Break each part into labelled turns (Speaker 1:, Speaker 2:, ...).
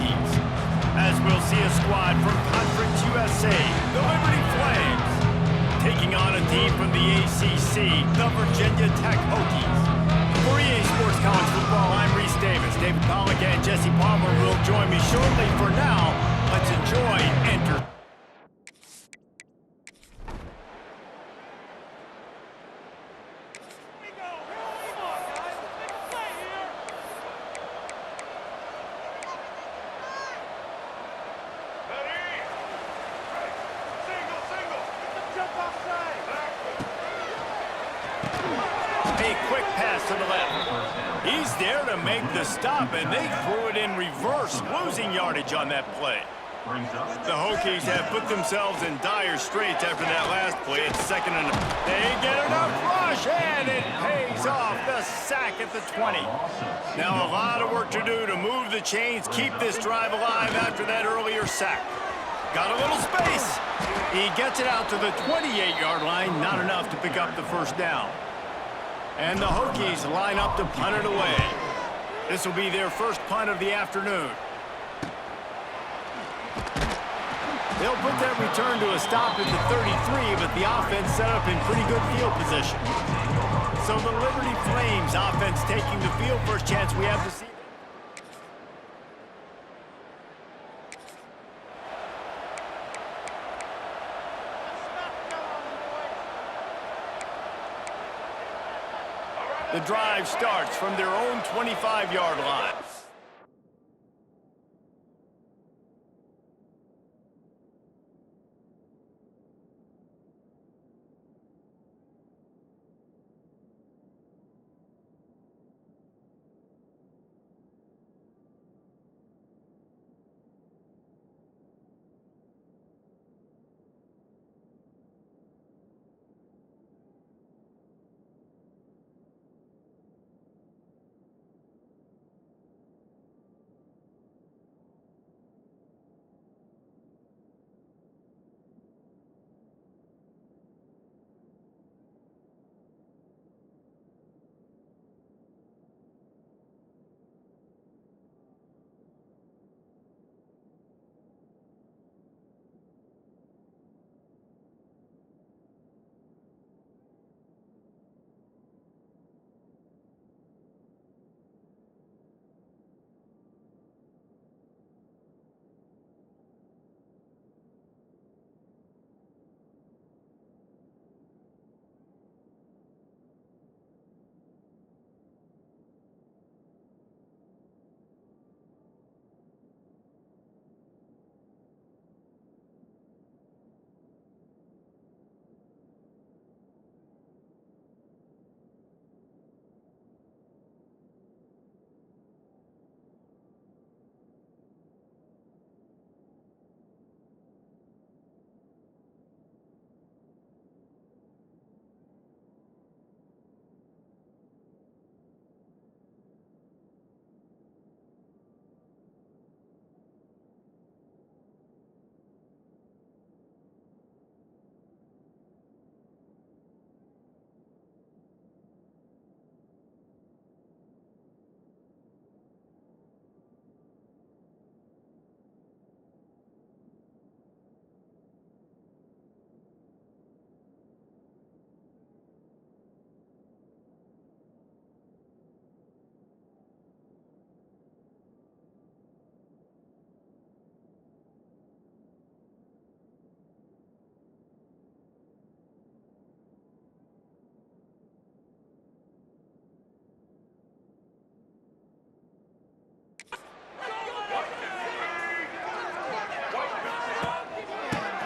Speaker 1: Hokies. As we'll see a squad from Conference USA, the Liberty Flames, taking on a team from the ACC, the Virginia Tech Hokies. For EA Sports College Football, I'm Reese Davis. David Pollack and Jesse Palmer will join me shortly. For now, let's enjoy entertainment. He's there to make the stop, and they threw it in reverse, losing yardage on that play. The Hokies have put themselves in dire straits after that last play. It's second and they get enough rush, and it pays off. The sack at the 20. Now a lot of work to do to move the chains, keep this drive alive after that earlier sack. Got a little space. He gets it out to the 28-yard line, not enough to pick up the first down. And the Hokies line up to punt it away. This will be their first punt of the afternoon. They'll put that return to a stop at the 33, but the offense set up in pretty good field position. So the Liberty Flames offense taking the field. First chance we have to see. The drive starts from their own 25-yard line.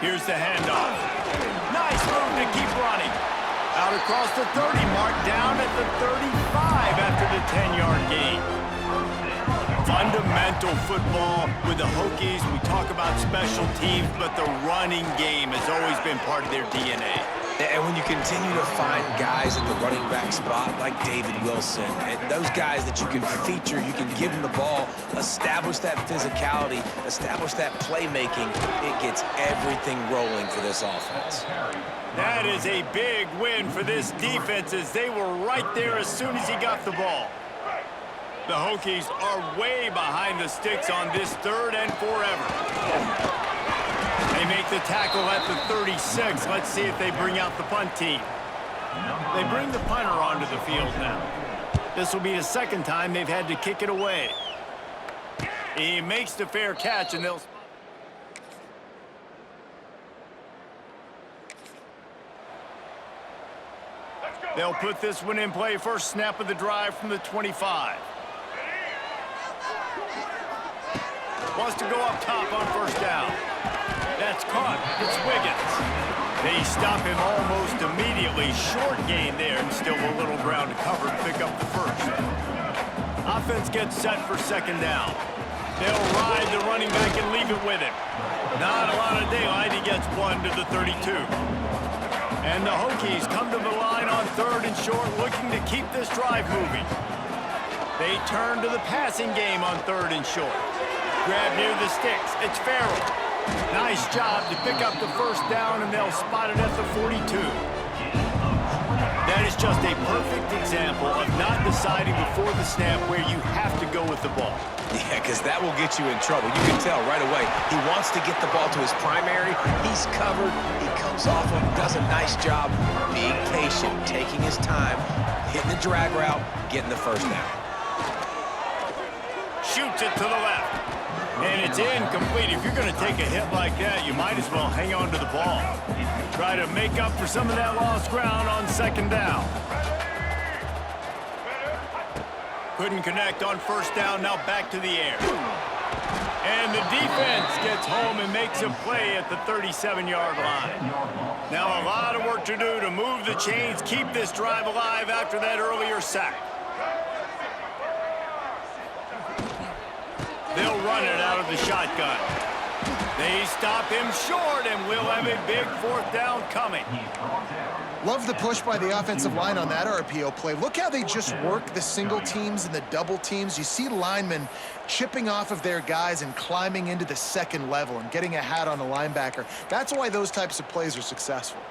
Speaker 1: Here's the handoff. Nice move to keep running. Out across the 30 mark, down at the 35 after the 10-yard gain. Fundamental football with the Hokies. We talk about special teams, but the running game has always been part of their DNA.
Speaker 2: And when you continue to find guys at the running back spot like David Wilson, and those guys that you can feature, you can give them the ball, establish that physicality, establish that playmaking, it gets everything rolling for this offense.
Speaker 1: That is a big win for this defense as they were right there as soon as he got the ball. The Hokies are way behind the sticks on this 3rd and forever. They make the tackle at the 36. Let's see if they bring out the punt team. They bring the punter onto the field now. This will be the 2nd time they've had to kick it away. He makes the fair catch, and they'll put this one in play. First snap of the drive from the 25. Wants to go up top on 1st down. That's caught. It's Wiggins. They stop him almost immediately. Short gain there, and still a little ground to cover to pick up the 1st. Offense gets set for 2nd down. They'll ride the running back and leave it with him. Not a lot of daylight. He gets 1 to the 32. And the Hokies come to the line on 3rd and short, looking to keep this drive moving. They turn to the passing game on 3rd and short. Grab near the sticks. It's Farrell. Nice job to pick up the 1st down, and they'll spot it at the 42. That is just a perfect example of not deciding before the snap where you have to go with the ball.
Speaker 2: Yeah, because that will get you in trouble. You can tell right away. He wants to get the ball to his primary. He's covered. He comes off him, does a nice job being patient, taking his time, hitting the drag route, getting the 1st down.
Speaker 1: Shoots it to the left. And it's incomplete. If you're going to take a hit like that, you might as well hang on to the ball. Try to make up for some of that lost ground on 2nd down. Couldn't connect on 1st down. Now back to the air. And the defense gets home and makes a play at the 37-yard line. Now a lot of work to do to move the chains, keep this drive alive after that earlier sack. They'll run it out of the shotgun. They stop him short, and we'll have a big 4th down coming.
Speaker 3: Love the push by the offensive line on that RPO play. Look how they just work the single teams and the double teams. You see linemen chipping off of their guys and climbing into the 2nd level and getting a hat on a linebacker. That's why those types of plays are successful.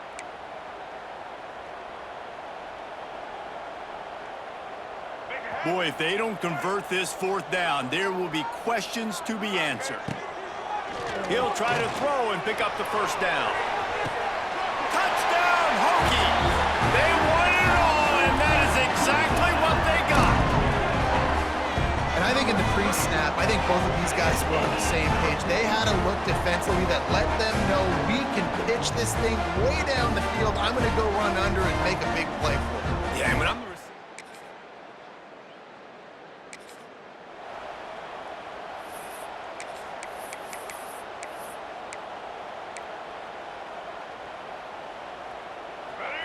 Speaker 1: Boy, if they don't convert this 4th down, there will be questions to be answered. He'll try to throw and pick up the 1st down. Touchdown, Hokies! They won it all, and that is exactly what they got.
Speaker 3: And I think in the pre-snap, I think both of these guys were on the same page. They had a look defensively that let them know we can pitch this thing way down the field. I'm going to go run under and make a big play for it.
Speaker 1: Yeah, and when I'm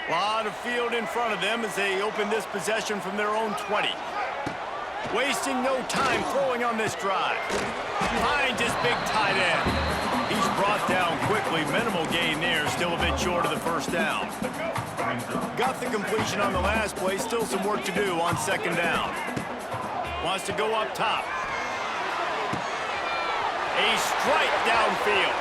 Speaker 1: a lot of field in front of them as they open this possession from their own 20. Wasting no time throwing on this drive. Finds his big tight end. He's brought down quickly. Minimal gain there. Still a bit short of the 1st down. Got the completion on the last play. Still some work to do on 2nd down. Wants to go up top. A strike downfield.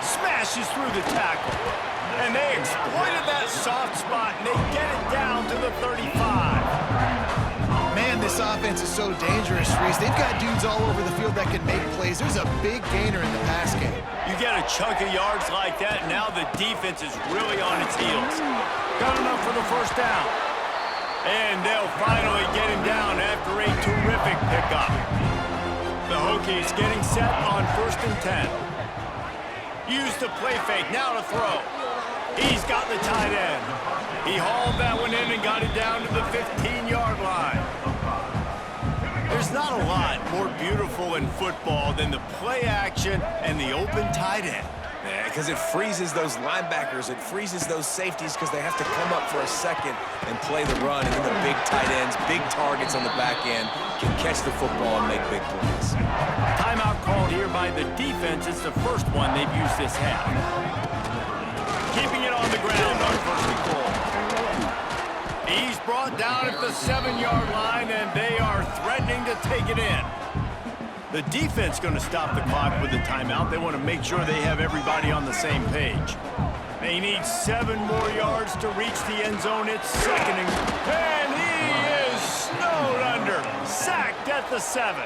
Speaker 1: Smashes through the tackle. And they exploited that soft spot, and they get it down to the 35.
Speaker 3: Man, this offense is so dangerous, Reese. They've got dudes all over the field that can make plays. There's a big gainer in the pass game.
Speaker 1: You get a chunk of yards like that, now the defense is really on its heels. Got enough for the 1st down. And they'll finally get him down after a terrific pickup. The Hokies getting set on 1st and 10. Used the play fake, now to throw. He's got the tight end. He hauled that one in and got it down to the 15-yard line. There's not a lot more beautiful in football than the play action and the open tight end.
Speaker 2: Yeah, because it freezes those linebackers. It freezes those safeties because they have to come up for a second and play the run. And then the big tight ends, big targets on the back end can catch the football and make big plays.
Speaker 1: Timeout called here by the defense. It's the first one they've used this half. Keeping it on the ground on 1st and goal. He's brought down at the 7-yard line, and they are threatening to take it in. The defense going to stop the clock with a timeout. They want to make sure they have everybody on the same page. They need 7 more yards to reach the end zone. It's 2nd and he is snowed under. Sacked marked at the 7.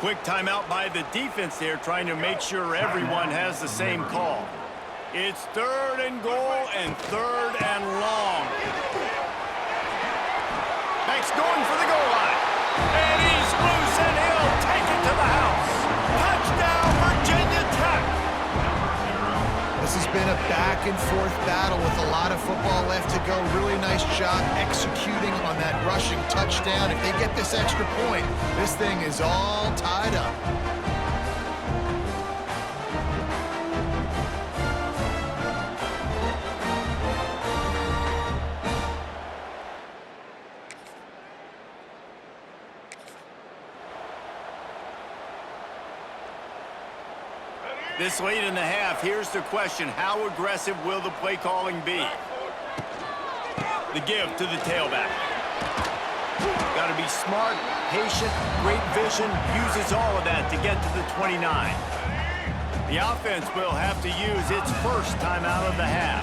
Speaker 1: Quick timeout by the defense there, trying to make sure everyone has the same call. It's 3rd and goal and 3rd and long. Max going for the goal line. And he's loose, and he'll take it to the house. Touchdown, Virginia Tech.
Speaker 3: This has been a back-and-forth battle with a lot of football left to go. Really nice job executing on that rushing touchdown. If they get this extra point, this thing is all tied up.
Speaker 1: This late in the half, here's the question. How aggressive will the play calling be? The give to the tailback. Got to be smart, patient, great vision, uses all of that to get to the 29. The offense will have to use its first timeout of the half.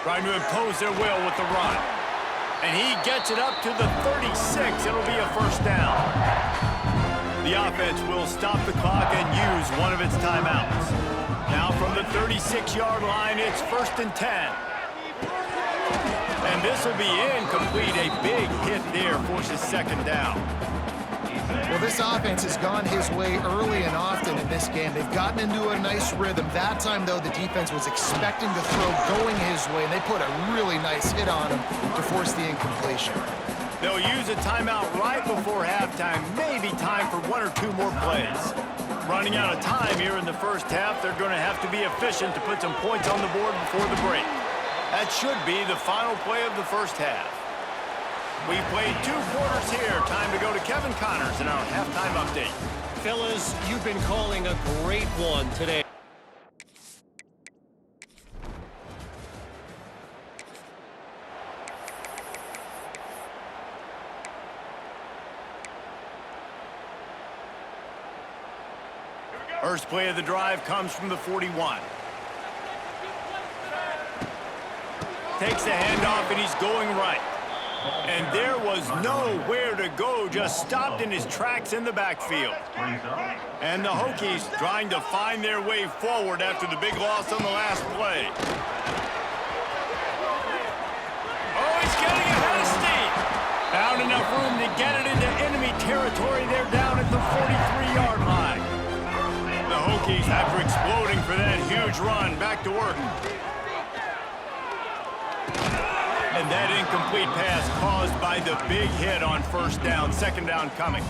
Speaker 1: Trying to impose their will with the run. And he gets it up to the 36. It'll be a first down. The offense will stop the clock and use one of its timeouts. Now from the 36-yard line, it's 1st and 10. And this will be incomplete. A big hit there forces 2nd down.
Speaker 3: Well, this offense has gone his way early and often in this game. They've gotten into a nice rhythm. That time, though, the defense was expecting the throw going his way, and they put a really nice hit on him to force the incompletion.
Speaker 1: They'll use a timeout right before halftime, maybe time for 1 or 2 more plays. Running out of time here in the first half, they're going to have to be efficient to put some points on the board before the break. That should be the final play of the first half. We've played 2 quarters here. Time to go to Kevin Connors in our halftime update.
Speaker 4: Fellas, you've been calling a great one today.
Speaker 1: First play of the drive comes from the 41. Takes the handoff, and he's going right. And there was nowhere to go, just stopped in his tracks in the backfield. And the Hokies trying to find their way forward after the big loss on the last play. Oh, he's getting ahead of steam. Found enough room to get it into enemy territory. They're down at the 43-yard line. The Hokies, after exploding for that huge run, back to work. And that incomplete pass caused by the big hit on 1st down, 2nd down coming.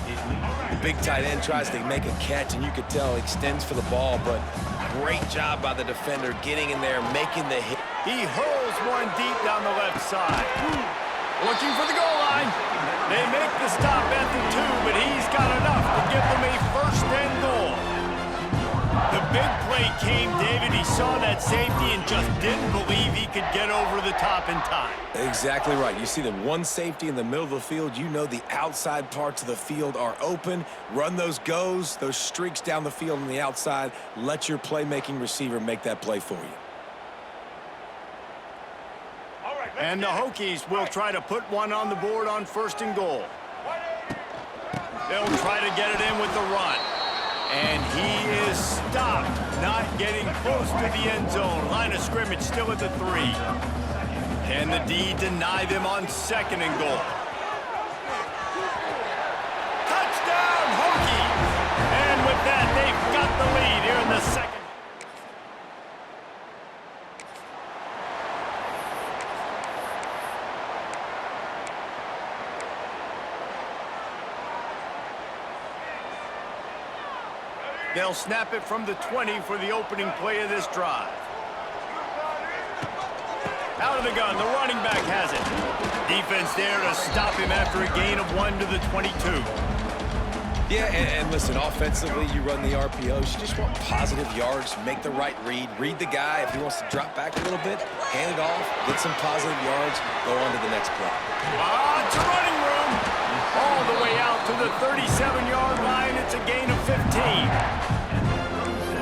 Speaker 2: The big tight end tries to make a catch, and you could tell extends for the ball, but great job by the defender getting in there, making the hit.
Speaker 1: He hurls one deep down the left side. Looking for the goal line. They make the stop at the 2, but he's got enough to give them a 1st and goal. The big play came, David. He saw that safety and just didn't believe he could get over the top in time.
Speaker 2: Exactly right. You see the one safety in the middle of the field. You know the outside parts of the field are open. Run those goes, those streaks down the field on the outside. Let your playmaking receiver make that play for you.
Speaker 1: And the Hokies will try to put one on the board on 1st and goal. They'll try to get it in with the run. And he is stopped, not getting close to the end zone. Line of scrimmage still at the 3. Can the D deny them on 2nd and goal? Touchdown, Hokies! And with that, they've got the lead here in the 2nd. They'll snap it from the 20 for the opening play of this drive. Out of the gun, the running back has it. Defense there to stop him after a gain of 1 to the 22.
Speaker 2: Yeah, and listen, offensively, you run the RPOs. You just want positive yards, make the right read the guy. If he wants to drop back a little bit, hand it off, get some positive yards, go on to the next play.
Speaker 1: It's a running room. All the way out to the 37-yard line. It's a gain of 15.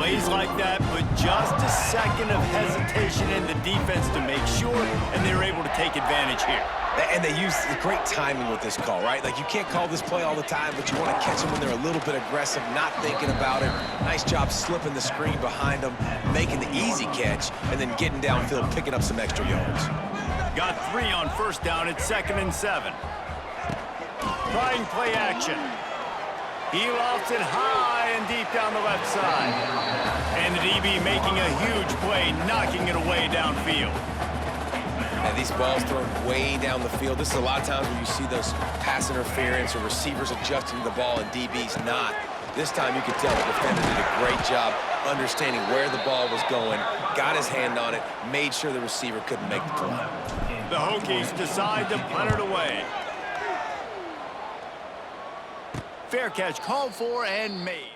Speaker 1: Plays like that put just a second of hesitation in the defense to make sure, and they're able to take advantage here.
Speaker 2: And they use great timing with this call, right? Like, you can't call this play all the time, but you want to catch them when they're a little bit aggressive, not thinking about it. Nice job slipping the screen behind them, making the easy catch, and then getting downfield, picking up some extra yards.
Speaker 1: Got 3 on first down at 2nd and 7. Trying play action. He lofts it high and deep down the left side. And the DB making a huge play, knocking it away downfield.
Speaker 2: And these balls thrown way down the field. This is a lot of times when you see those pass interference or receivers adjusting to the ball and DBs not. This time you could tell the defender did a great job understanding where the ball was going, got his hand on it, made sure the receiver couldn't make the play.
Speaker 1: The Hokies decide to punt it away. Fair catch called for and made.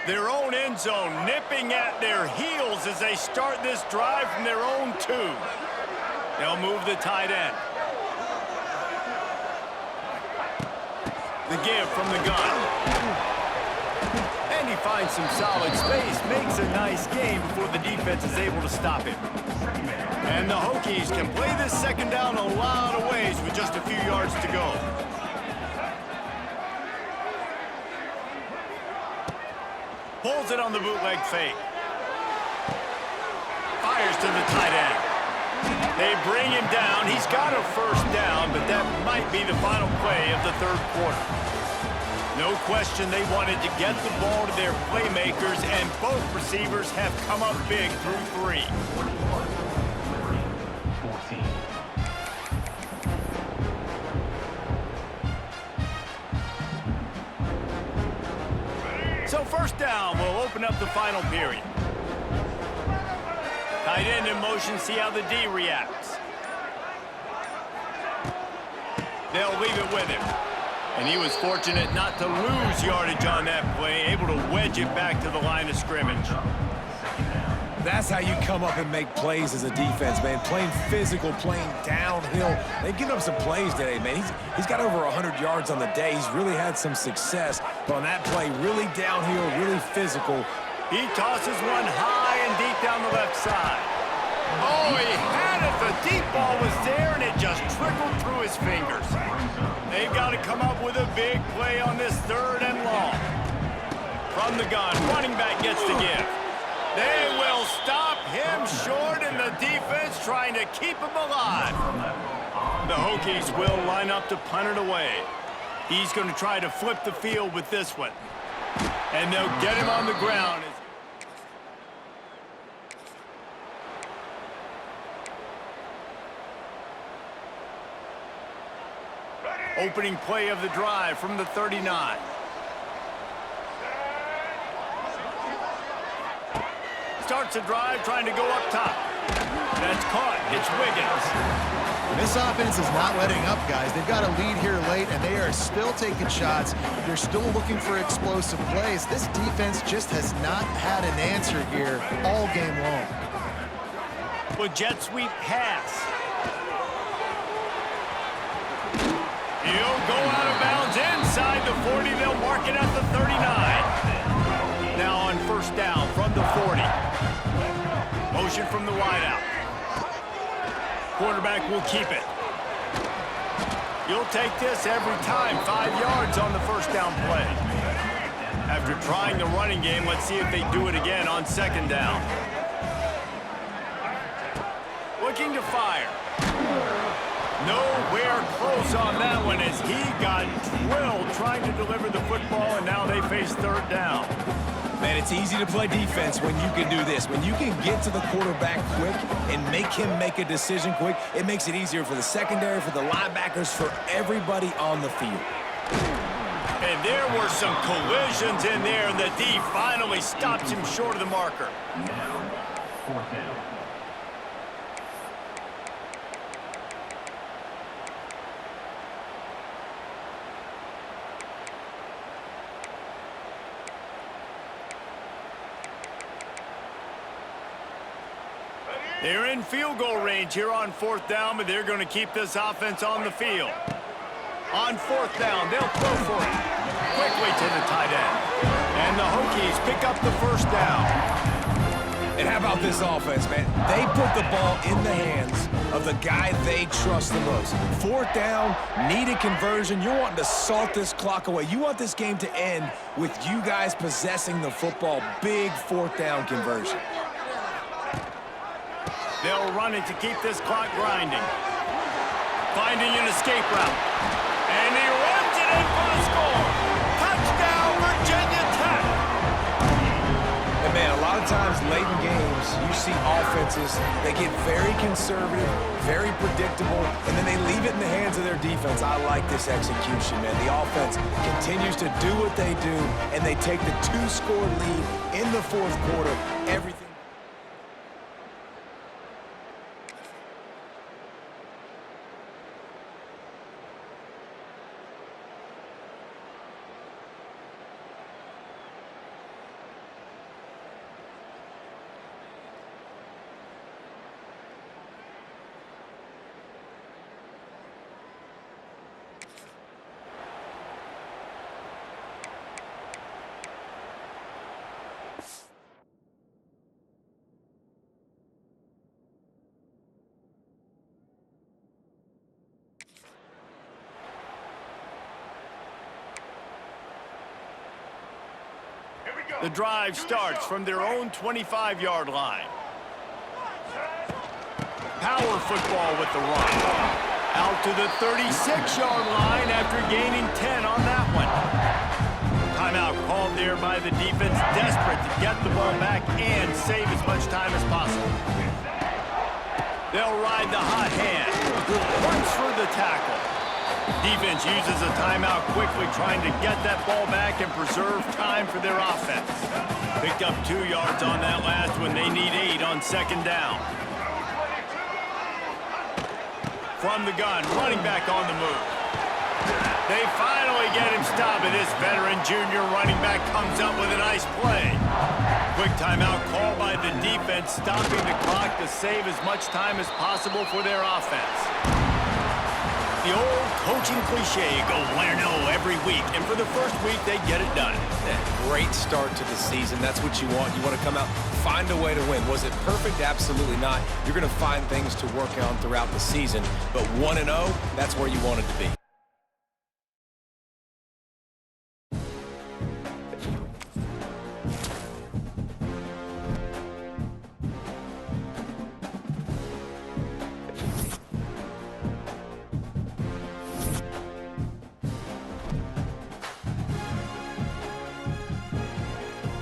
Speaker 1: Their own end zone nipping at their heels as they start this drive from their own 2. They'll move the tight end. The give from the gun. And he finds some solid space, makes a nice game before the defense is able to stop him. And the Hokies can play this second down a lot of ways with just a few yards to go. Pulls it on the bootleg fake. Fires to the tight end. They bring him down. He's got a first down, but that might be the final play of the 3rd quarter. No question they wanted to get the ball to their playmakers, and both receivers have come up big through 3. So first down will open up the final period. Tight end in motion, see how the D reacts. They'll leave it with him. And he was fortunate not to lose yardage on that play, able to wedge it back to the line of scrimmage.
Speaker 2: That's how you come up and make plays as a defense, man. Playing physical, playing downhill. They've given up some plays today, man. He's got over 100 yards on the day. He's really had some success. But on that play, really downhill, really physical.
Speaker 1: He tosses one high and deep down the left side. Oh, he had it. The deep ball was there, and it just trickled through his fingers. They've got to come up with a big play on this 3rd and long. From the gun, running back gets the give. They will stop him short, and the defense trying to keep him alive. The Hokies will line up to punt it away. He's going to try to flip the field with this one. And they'll get him on the ground. Opening play of the drive from the 39. Starts a drive trying to go up top. That's caught. It's Wiggins.
Speaker 3: This offense is not letting up, guys. They've got a lead here late, and they are still taking shots. They're still looking for explosive plays. This defense just has not had an answer here all game long.
Speaker 1: With jet sweep pass. He'll go out of bounds inside the 40. They'll mark it at the 39. Now on first down from the 40. Motion from the wideout. Quarterback will keep it. You'll take this every time. 5 yards on the first down play. After trying the running game, let's see if they do it again on 2nd down. Looking to fire. Nowhere close on that one as he got drilled trying to deliver the football, and now they face 3rd down.
Speaker 2: Man, it's easy to play defense when you can do this. When you can get to the quarterback quick and make him make a decision quick, it makes it easier for the secondary, for the linebackers, for everybody on the field.
Speaker 1: And there were some collisions in there, and the D finally stops him short of the marker.
Speaker 5: Now, 4th down.
Speaker 1: They're in field goal range here on 4th down, but they're going to keep this offense on the field. On fourth down, they'll throw for it. Quickly to the tight end. And the Hokies pick up the first down.
Speaker 2: And how about this offense, man? They put the ball in the hands of the guy they trust the most. Fourth down, needed conversion. You're wanting to salt this clock away. You want this game to end with you guys possessing the football. Big fourth down conversion.
Speaker 1: They'll run it to keep this clock grinding. Finding an escape route. And he runs it in for the score. Touchdown, Virginia Tech.
Speaker 2: And man, a lot of times late in games, you see offenses, they get very conservative, very predictable, and then they leave it in the hands of their defense. I like this execution, man. The offense continues to do what they do, and they take the 2-score lead in the fourth quarter. Everything.
Speaker 1: The drive starts from their own 25-yard line. Power football with the run. Out to the 36-yard line after gaining 10 on that one. Timeout called there by the defense, desperate to get the ball back and save as much time as possible. They'll ride the hot hand. Runs for the tackle. Defense uses a timeout quickly, trying to get that ball back and preserve time for their offense. Picked up 2 yards on that last one. They need 8 on second down. From the gun, running back on the move. They finally get him stopped, and this veteran junior running back comes up with a nice play. Quick timeout called by the defense, stopping the clock to save as much time as possible for their offense. The old coaching cliche, go win or no every week. And for the first week, they get it done.
Speaker 2: Great start to the season. That's what you want. You want to come out, find a way to win. Was it perfect? Absolutely not. You're going to find things to work on throughout the season. But 1-0, that's where you want it to be.